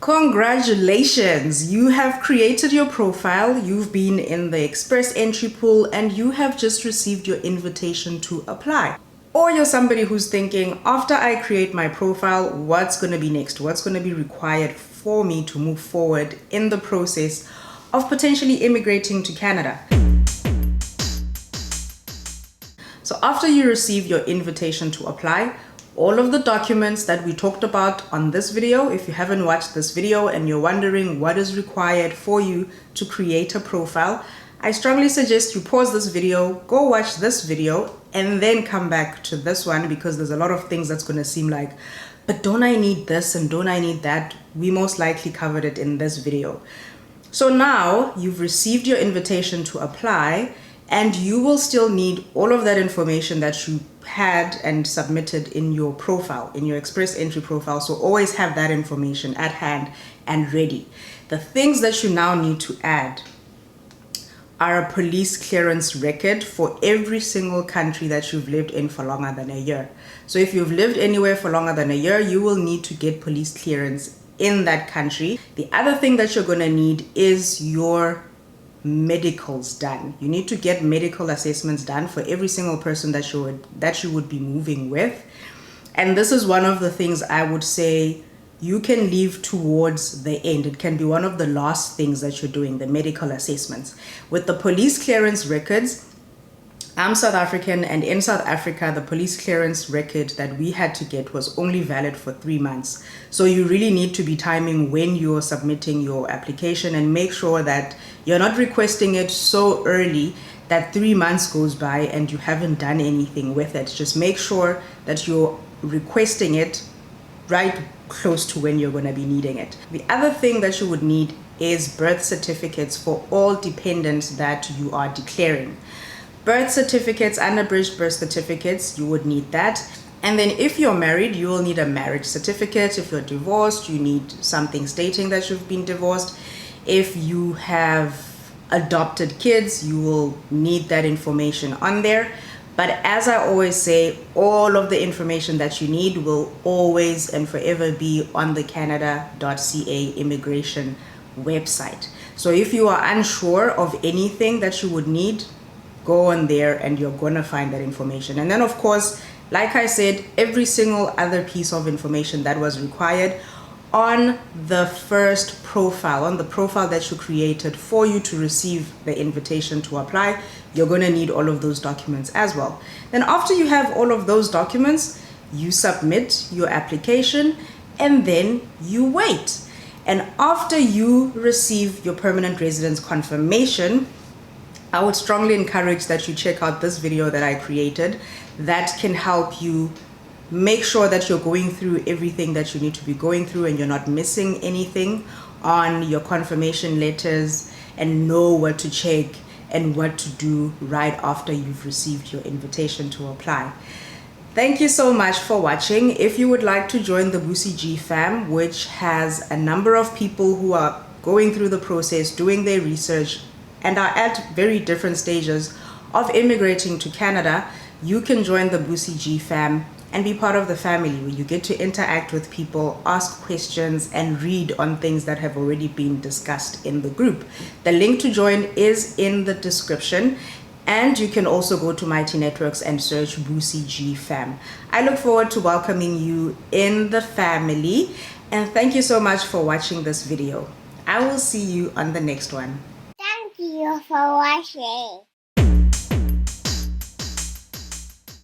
Congratulations! You have created your profile, you've been in the express entry pool, and you have just received your invitation to apply. Or you're somebody who's thinking, after I create my profile, what's going to be next? What's going to be required for me to move forward in the process of potentially immigrating to Canada? So after you receive your invitation to apply, all of the documents that we talked about on this video, if you haven't watched this video and you're wondering what is required for you to create a profile, I strongly suggest you pause this video, go watch this video, and then come back to this one, because there's a lot of things that's going to seem like, but don't I need this and don't I need that? We most likely covered it in this video. So now you've received your invitation to apply, and you will still need all of that information that you had and submitted in your profile, in your express entry profile. So always have that information at hand and ready. The things that you now need to add are a police clearance record for every single country that you've lived in for longer than a year. So if you've lived anywhere for longer than a year, you will need to get police clearance in that country. The other thing that you're going to need is your medicals done. You need to get medical assessments done for every single person that you would be moving with. And this is one of the things I would say you can leave towards the end. It can be one of the last things that you're doing, the medical assessments. With the police clearance records, I'm South African, and in South Africa, the police clearance record that we had to get was only valid for 3 months. So you really need to be timing when you're submitting your application and make sure that you're not requesting it so early that 3 months goes by and you haven't done anything with it. Just make sure that you're requesting it right close to when you're going to be needing it. The other thing that you would need is birth certificates for all dependents that you are declaring. Birth certificates, unabridged birth certificates, you would need that. And then if you're married, you will need a marriage certificate. If you're divorced, you need something stating that you've been divorced. If you have adopted kids, you will need that information on there. But as I always say, all of the information that you need will always and forever be on the Canada.ca immigration website. So if you are unsure of anything that you would need, go on there and you're going to find that information. And then of course, like I said, every single other piece of information that was required on the first profile, on the profile that you created for you to receive the invitation to apply, you're going to need all of those documents as well. Then after you have all of those documents, you submit your application and then you wait. And after you receive your permanent residence confirmation, I would strongly encourage that you check out this video that I created that can help you make sure that you're going through everything that you need to be going through and you're not missing anything on your confirmation letters, and know what to check and what to do right after you've received your invitation to apply. Thank you so much for watching. If you would like to join the Busi G fam, which has a number of people who are going through the process, doing their research, and are at very different stages of immigrating to Canada, you can join the Busi G fam and be part of the family, where you get to interact with people, ask questions, and read on things that have already been discussed in the group. The link to join is in the description, and you can also go to Mighty Networks and search Busi G fam. I look forward to welcoming you in the family, and thank you so much for watching this video. I will see you on the next one. Thank you for watching.